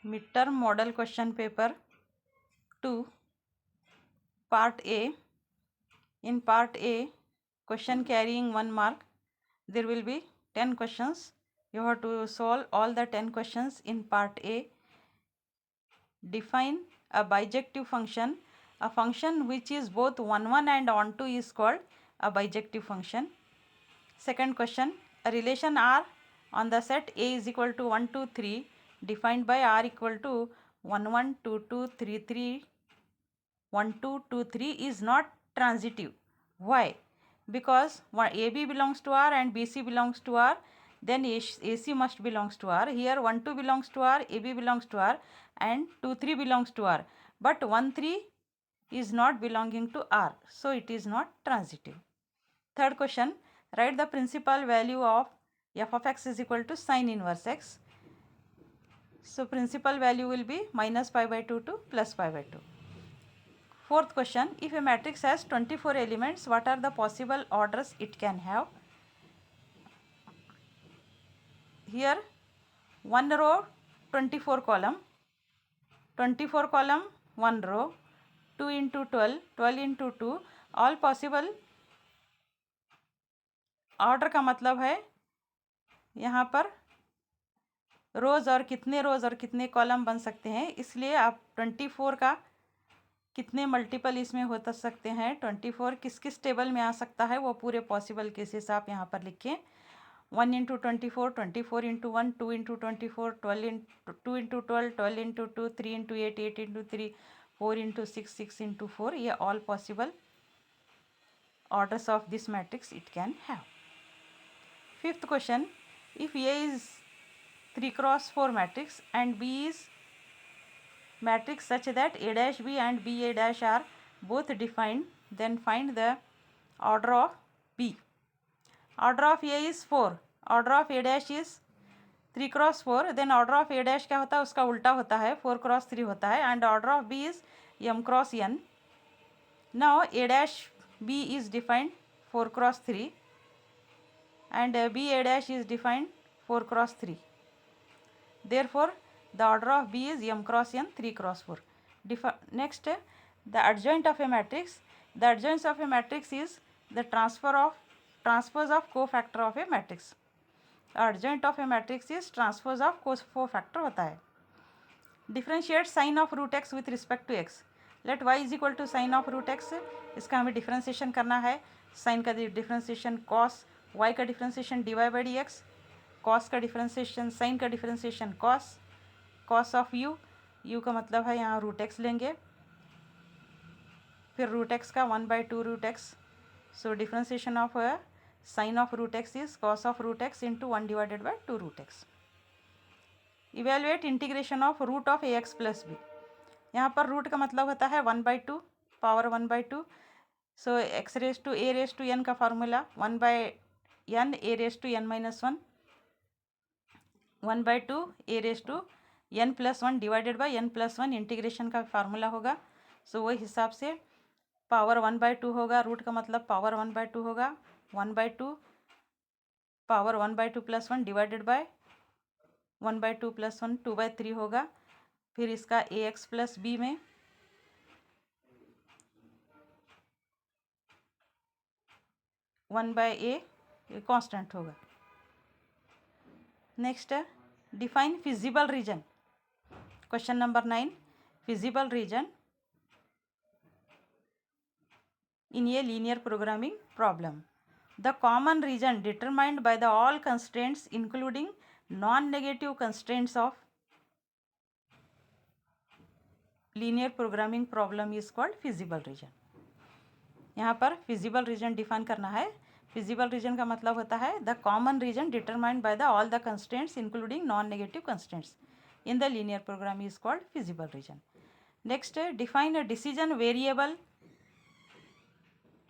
Midterm model question paper 2, part A. In part A, question carrying 1 mark, there will be 10 questions. You have to solve all the 10 questions in part A. Define a bijective function. A function which is both on1 and on2 is called a bijective function. Second question, a relation R on the set A is equal to 1, 2, 3 defined by R equal to 1, 1, 2, 2, 3, 3, 1, 2, 2, 3 is not transitive. Why? Because AB belongs to R and BC belongs to R, then AC must belongs to R. Here 1, 2 belongs to R, AB belongs to R, and 2, 3 belongs to R. But 1, 3 is not belonging to R, so it is not transitive. Third question, write the principal value of f of x is equal to sine inverse x. So principal value will be minus pi by 2 to plus pi by 2. Fourth question, if a matrix has 24 elements, what are the possible orders it can have? Here 1 row 24 column, 24 column 1 row, 2 into 12, 12 into 2, all possible order का मतलब है यहाँ पर रोज़ और कितने column बन सकते हैं, इसलिए आप 24 का कितने मल्टीपल इसमें हो सकते हैं, 24 किस किस टेबल में आ सकता है, वो पूरे पॉसिबल केसेस आप यहाँ पर लिखें. 1 into 24, 24 into 1, 2 into 24, 12 into 2 into 12, 12 into 2, 3 into 8, 8 into 3, 4 into 6, 6 into 4, ये all possible orders of this matrix it can have. Fifth question, if A is 3 cross 4 matrix and B is matrix such that A dash B and B A dash are both defined, then find the order of B. Order of A is 4, order of A dash is 3 cross 4, then order of A dash क्या होता है, उसका उल्टा होता है, 4 cross 3 होता है, and order of B is m cross n. Now A dash B is defined 4 cross 3 and B A dash is defined 4 cross 3. Therefore, the order of B is m cross n 3 cross 4. Next, the adjoint of a matrix. The adjoint of a matrix is the transpose of cofactor of a matrix. Adjoint of a matrix is transpose of cofactor होता है. Differentiate sin of root x with respect to x. Let y is equal to sin of root x. इसका हमें differentiation करना है. Sign का differentiation cos, y का differentiation dy by dx, cos का differentiation, sign का डिफ्रेंसिएशन cos ऑफ u का मतलब है यहाँ रूट एक्स लेंगे, फिर रूट एक्स का 1/2 root x. So differentiation of sine of root x is cos of root x into 1 divided by 2 root x. Evaluate integration of root of a x plus b. यहाँ पर root का मतलब होता है 1/2 power 1/2. So x raise to a raise to n का formula 1/n a raise to n minus 1, 1/2 a raise to n plus 1 divided by n plus 1 integration का formula होगा. सो वही हिसाब से पावर 1/2 होगा, रूट का मतलब पावर 1/2 होगा, 1/2 power 1/2 plus 1 divided bye 1/2 plus 1 2/3 होगा. फिर इसका ए एक्स प्लस बी में 1/a कांस्टेंट होगा. Next, define feasible region. Question number 9, feasible region in a linear programming problem. The common region determined by the all constraints including non-negative constraints of linear programming problem is called feasible region. यहाँ पर feasible region define करना है. feasible region का मतलब होता है the common region determined by the all the constraints including non-negative constraints in the linear program is called feasible region. Next, define a decision variable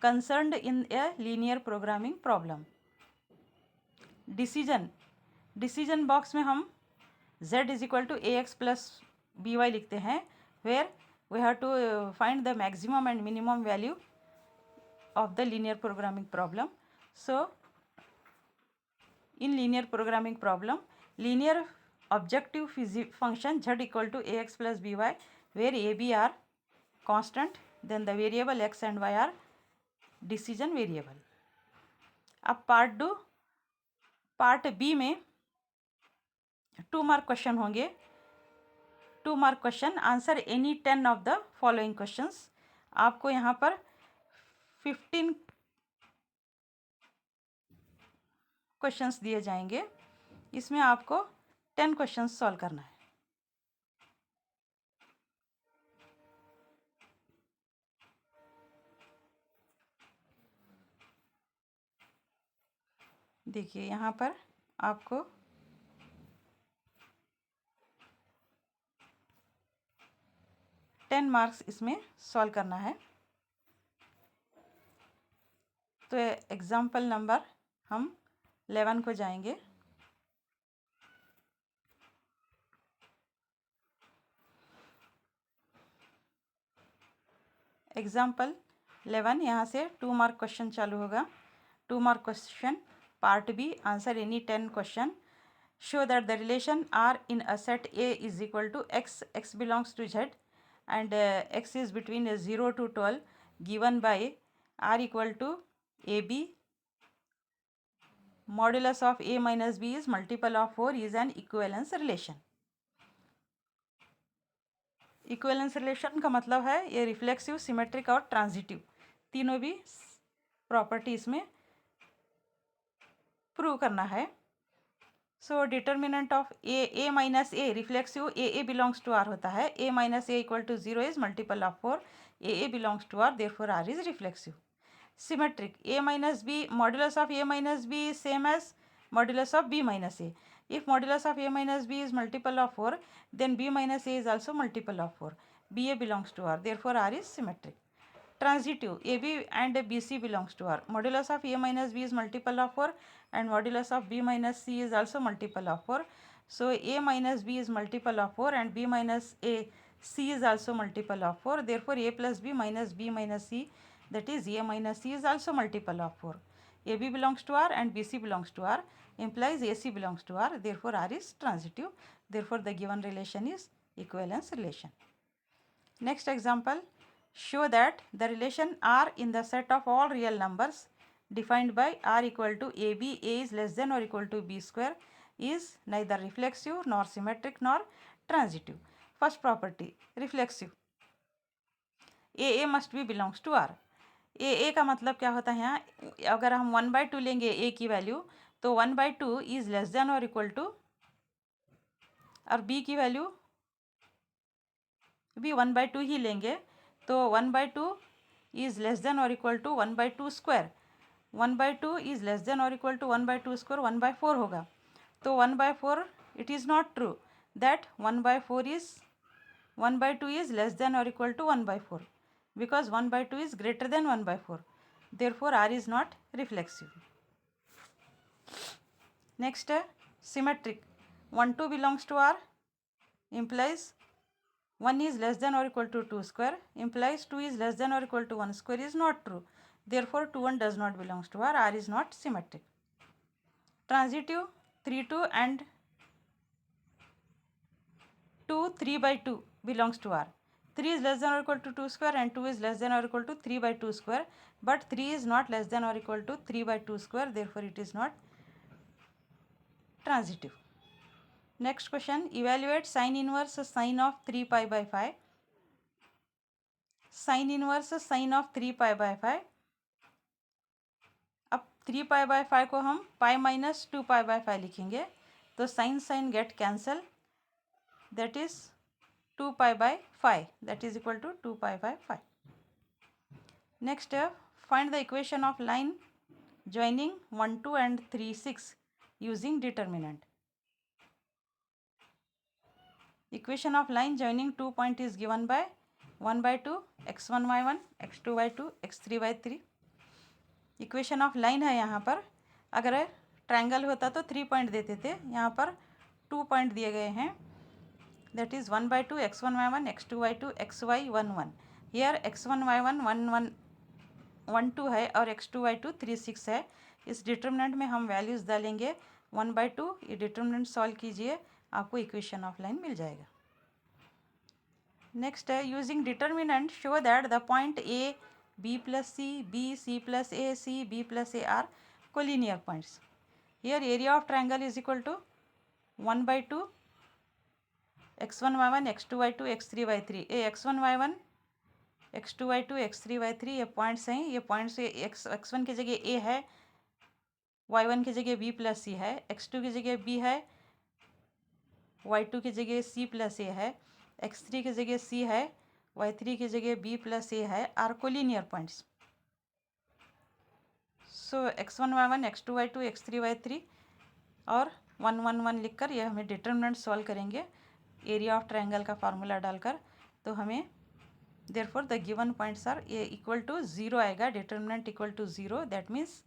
concerned in a linear programming problem. Decision box में हम z is equal to a x plus b y लिखते हैं, where we have to find the maximum and minimum value of the linear programming problem. So in linear programming problem, linear objective function z equal to ax plus by, where a b are constant, then the variable x and y are decision variable. अब part B में 2 mark question होंगे. 2 mark question, answer any 10 of the following questions. आपको यहाँ पर 15 questions दिए जाएंगे. इसमें आपको 10 क्वेश्चंस सॉल्व करना है. देखिए यहाँ पर आपको 10 मार्क्स इसमें सॉल्व करना है. तो एग्जाम्पल नंबर हम 11 को जाएंगे. एग्जाम्पल 11, यहाँ से 2 मार्क क्वेश्चन चालू होगा. 2 mark question part B, answer any 10 question. Show that the relation R in a set A is equal to x, x belongs to Z, and x is between 0 to 12, given by R equal to AB. Modulus of A minus B is multiple of 4 is an equivalence relation. Equivalence relation का मतलब है ये reflexive, symmetric और transitive तीनों भी property इसमें prove करना है. So determinant of a minus a reflexive, a belongs to R होता है. A minus a equal to 0 is multiple of 4. A belongs to R, therefore R is reflexive. Symmetric, a minus b, modulus of a minus b is same as modulus of b minus a. If modulus of a minus b is multiple of 4, then b minus a is also multiple of 4. ba belongs to r, therefore r is symmetric. Transitive, ab and bc belongs to r. Modulus of a minus b is multiple of 4 and modulus of b minus c is also multiple of 4. So a minus b is multiple of 4 and b minus a c is also multiple of 4. Therefore a plus b minus c, that is a minus c, is also multiple of 4. AB belongs to R and BC belongs to R, implies AC belongs to R, therefore R is transitive. Therefore the given relation is equivalence relation. Next example, show that the relation R in the set of all real numbers defined by R equal to AB, A is less than or equal to B square, is neither reflexive nor symmetric nor transitive. First property, reflexive. A must be belongs to R. ए का मतलब क्या होता है, यहाँ अगर हम 1/2 लेंगे ए की वैल्यू, तो 1/2 इज लेस देन और इक्वल टू, और बी की वैल्यू भी 1/2 ही लेंगे, तो 1/2 इज लेस देन और equal to 1/2 square. 1/2 is less than और इक्वल टू 1/2 स्क्वायर 1/4 होगा. तो 1/4, it is not true that 1/2 is less than और equal to 1/4, because 1/2 is greater than 1/4. Therefore R is not reflexive. Next, symmetric. 1 2 belongs to R, implies 1 is less than or equal to 2 square, implies 2 is less than or equal to 1 square is not true. Therefore 2 1 does not belongs to R. R is not symmetric. Transitive, 3 2 and 2 3/2 belongs to R. 3 is less than or equal to 2 square and 2 is less than or equal to 3/2 square, but 3 is not less than or equal to 3/2 square, therefore it is not transitive. Next question, evaluate sine inverse sine of 3 pi by 5. Sine inverse sine of 3 pi by 5. अब 3 pi by 5 को हम pi minus 2 pi by 5 लिखेंगे, तो sin get cancel, that is 2 pi by 5, that is equal to 2 pi by 5. Next, find the equation of line joining 1 2 and 3 6 using determinant. Equation of line joining 2 point is given by 1/2 x1 y1 x2 y2 x3 y3. Equation of line है. यहाँ पर अगर triangle होता तो 3 point देते थे, यहाँ पर 2 पॉइंट दिए गए हैं, that is 1/2 x1 y1 x2 y2 xy 1 1. Here x1 y1 1 1 1 2 है और x2 y2 3 6 है. इस डिटर्मिनेंट में हम वैल्यूज़ डालेंगे 1/2. ये डिटर्मिनेंट सॉल्व कीजिए, आपको इक्वेशन ऑफ लाइन मिल जाएगा। नेक्स्ट है using determinant show that the point a b plus c b c plus a c b plus a are collinear points. Here area of triangle is equal to 1/2 x1 y1 x2 y2 x3 y3। ये x1 y1 x2 y2 x3 y3 ये points हैं। ये points x1 की जगह a है, y1 की जगह b plus सी है, x2 की जगह b है, y2 की जगह c प्लस ए है, x3 की जगह c है, y3 की जगह b प्लस ए है, are collinear points. So x1 y1 x2 y2 x3 y3 और 1 1 1 लिखकर यह हमें डिटर्मिनेंट सॉल्व करेंगे एरिया ऑफ ट्रायंगल का फार्मूला डालकर। तो हमें therefore the given points are ये इक्वल टू 0 आएगा, determinant equal to 0, that means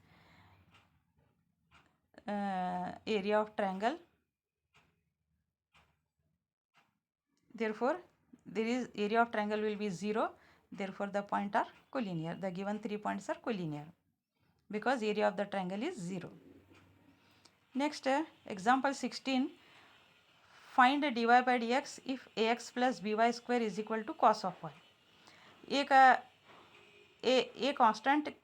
area of triangle, therefore there is area of triangle will be 0, therefore the point are collinear, the given 3 points are collinear because area of the triangle is 0. Next example 16, find dy by dx if ax plus by square is equal to cos of y। a constant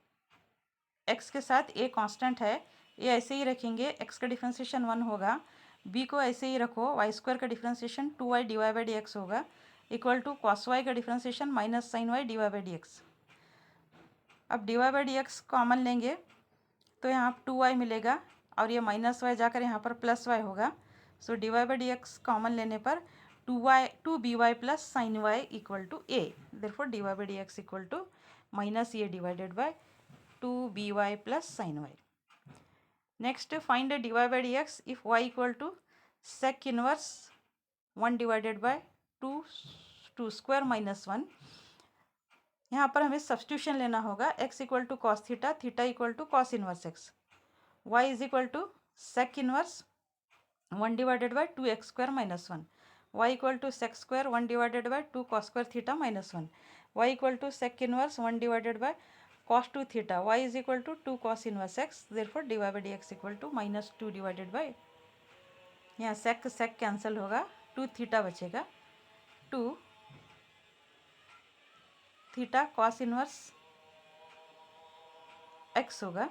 x के साथ a constant है, ये ऐसे ही रखेंगे, x का differentiation 1 होगा, b को ऐसे ही रखो, वाई स्क्वायर का differentiation 2y dy by d x होगा इक्वल टू कॉस वाई का differentiation minus sine y dy by d x. अब dy by d x common लेंगे तो यहाँ 2y मिलेगा और ये माइनस वाई जाकर यहाँ पर प्लस वाई होगा। So dy by d x common लेने पर 2by plus sine y equal to a, therefore dy by d x equal to minus a divided by 2by plus sine y. Next find dy by d x if y equal to sec inverse 1 divided by 2 square minus 1। यहाँ पर हमें substitution लेना होगा, x equal to cos theta, theta equal to cos inverse x, y is equal to sec inverse 1 divided by 2x square minus 1, y equal to sec square 1 divided by 2 cos square theta minus 1, y equal to sec inverse 1 divided by cos 2 theta, y is equal to 2 cos inverse x, therefore dy by d x equal to minus 2 divided by, यहाँ sec cancel होगा, 2 theta बचेगा, 2 theta cos inverse x होगा।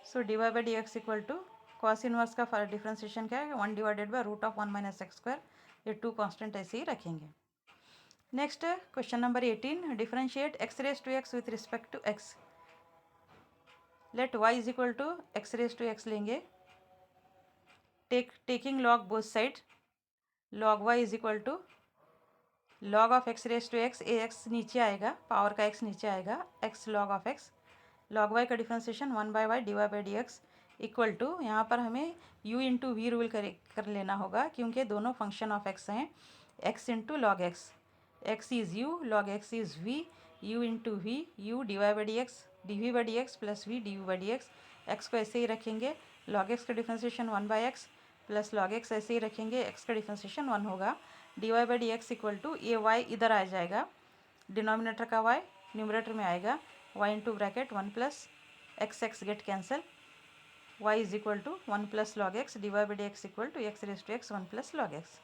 So dy by d x equal to cos inverse का differentiation क्या है, 1 divided by root of 1 minus x square, ये 2 constant ऐसे ही रखेंगे। Next question number 18, differentiate x raise to x with respect to x। Let y is equal to x raise to x लेंगे, taking log both side, log y is equal to log of x raise to x, A x नीचे आएगा, power का x नीचे आएगा, x log of x, log y का differentiation 1/y dy by d x equal to, यहाँ पर हमें u into we rule कर लेना होगा क्योंकि दोनों फंक्शन ऑफ x हैं, x into log x, x is u, log x is v, u into v, u dy by d x, D by d x plus v D by d x, x को ऐसे ही रखेंगे, log x का differentiation 1/x plus log x ऐसे ही रखेंगे, x का differentiation 1 होगा, dy by d x equal to, ये y इधर आ जाएगा, डिनोमिनेटर का y न्यूमरेटर में आएगा, y into bracket 1 plus x get cancel, y is equal to 1 plus log x, dy by d x equal to x raise to x 1 plus log x।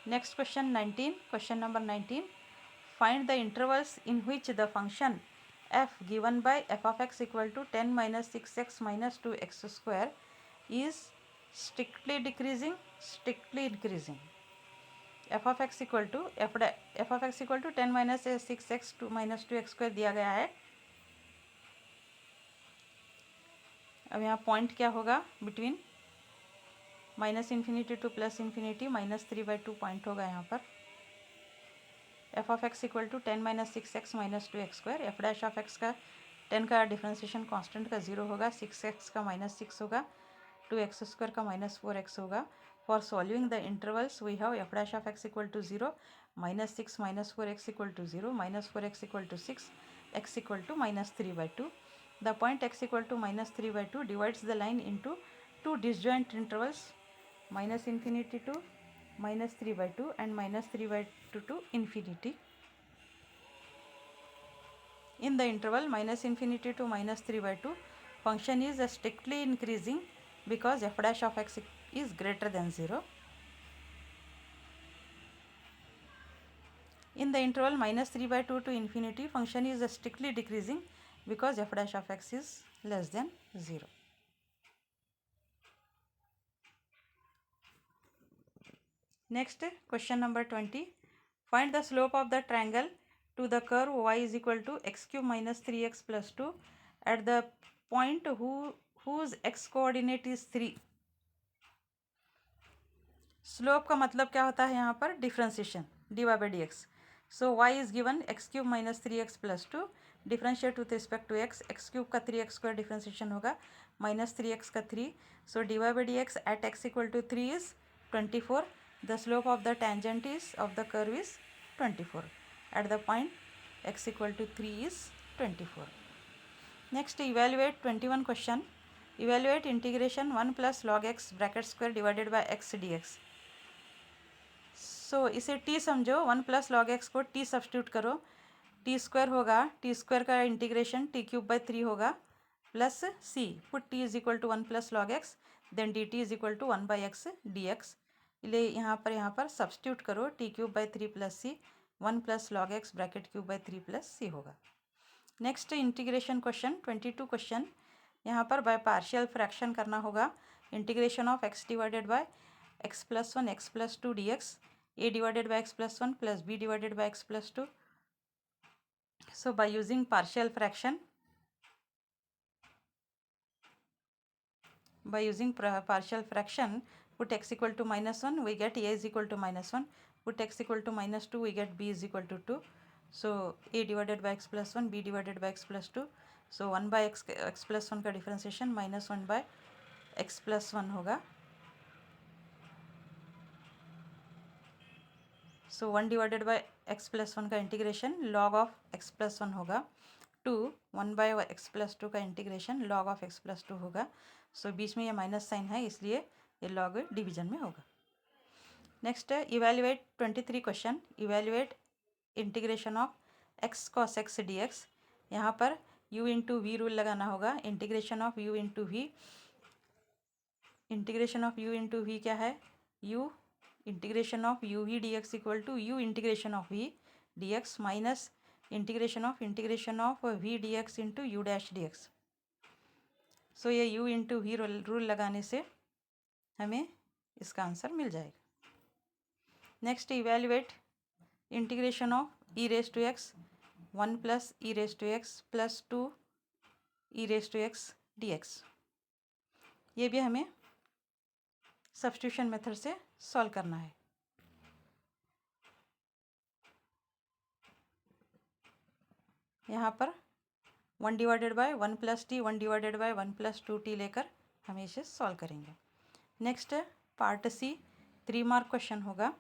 Next question 19, question number 19, find the intervals in which the function f given by f of x equal to 10 minus 6x minus 2x square is strictly decreasing, strictly increasing। f of x equal to f of x equal to 10 minus 6x minus 2x square दिया गया है। अब यहाँ point क्या होगा, between minus infinity to plus infinity, -3/2 point होगा यहाँ पर। F of x equal to 10 minus 6x minus 2x square, f dash of x का 10 का डिफ्रेंसिएशन कांस्टेंट का 0 होगा, 6x का -6 होगा, 2x स्क्वायर का -4x होगा। For solving the intervals we have f dash of x equal to 0, -6 -4x equal to 0, -4x equal to 6, x equal to -3/2। The point x equal to -3/2 divides the line into 2 disjoint intervals, minus infinity to -3/2 and -3/2 to infinity। In the interval minus infinity to -3/2, function is strictly increasing because f dash of x is greater than 0। In the interval -3/2 to infinity, function is strictly decreasing because f dash of x is less than 0. Next, question number 20. Find the slope of the triangle to the curve y is equal to x cube minus 3x plus 2 at the point whose x coordinate is 3. Slope का मतलब क्या होता है यहाँ पर? Differentiation, dy by dx. So y is given x cube minus 3x plus 2, differentiate with respect to x cube का 3x square differentiation होगा minus 3x का 3. So dy by dx at x equal to 3 is 24. The slope of the tangent is of the curve is 24 at the point x equal to 3 is 24. Next, evaluate 21 question. Evaluate integration 1 plus log x bracket square divided by x dx. So इसे t समझो, 1 plus log x को t substitute करो, t square होगा, t square का integration t cube by 3 होगा plus c. Put t is equal to 1 plus log x, then dt is equal to 1 by x dx. ले यहाँ पर substitute करो, t cube by 3 plus c, 1 plus log x bracket cube by 3 plus c होगा. Next, integration question 22 question. यहाँ पर by partial fraction करना होगा. Integration of x divided by x plus 1 x plus 2 dx, a divided by x plus 1 plus b divided by x plus 2. So by using partial fraction, put x equal to minus 1, we get a is equal to minus 1. Put x equal to minus 2, we get b is equal to 2. So a divided by x plus 1, b divided by x plus 2. So 1 by x plus 1 का differentiation minus 1 by x plus 1 होगा. सो 1 divided by x plus 1 का integration log of x plus 1 होगा. 1 bye x plus 2 का integration log of x plus 2 होगा. सो बीच में ये minus sign है, इसलिए ये लॉग डिवीजन में होगा. Next, evaluate 23 question. Evaluate integration of x cos x dx. यहाँ पर u इंटू वी रूल लगाना होगा. Integration of u into v. Integration of u into v क्या है? u integration of u v dx equal to u integration of v dx minus integration of v dx into u dash dx. सो ये u into we rule लगाने से हमें इसका answer मिल जाएगा. Next, evaluate integration of e raise to x 1 plus e raise to x plus 2 e raise to x dx. ये भी हमें सब्स्टिट्यूशन मेथड से सॉल्व करना है. यहाँ पर 1 divided by 1 plus t, 1 divided by 1 plus 2t लेकर हम इसे सॉल्व करेंगे. Next, part c 3 mark question होगा.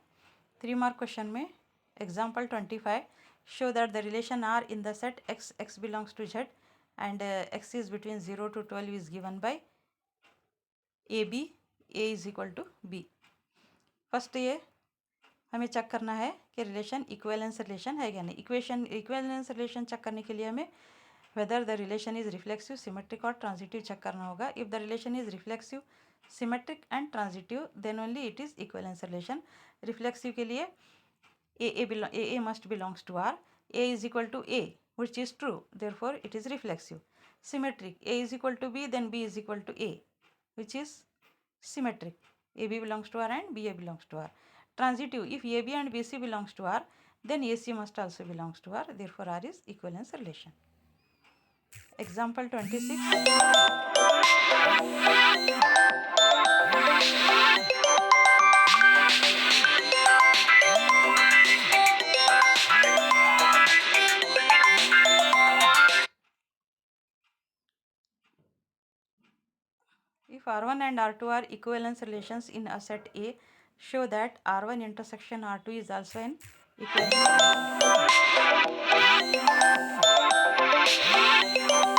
3 मार्क क्वेश्चन में example 25. Show that the relation R in the set x belongs to z and x is between 0 to 12 is given by a is equal to b. First ये हमें check करना है कि relation equivalence relation है क्या नहीं. Equivalence relation check करने के लिए हमें whether the relation is reflexive, symmetric और ट्रांजिटिव चेक करना होगा. If the relation is reflexive, symmetric and transitive then only it is equivalence relation. Reflexive के लिए a must belongs to r, a is equal to a which is true, therefore it is reflexive. Symmetric, a is equal to b, then b is equal to a, which is symmetric. AB belongs to R and BA belongs to R. Transitive, if AB and BC belongs to R, then AC must also belongs to R. Therefore, R is equivalence relation. Example 26. If R1 and R2 are equivalence relations in a set A, show that R1 intersection R2 is also an equivalence relation.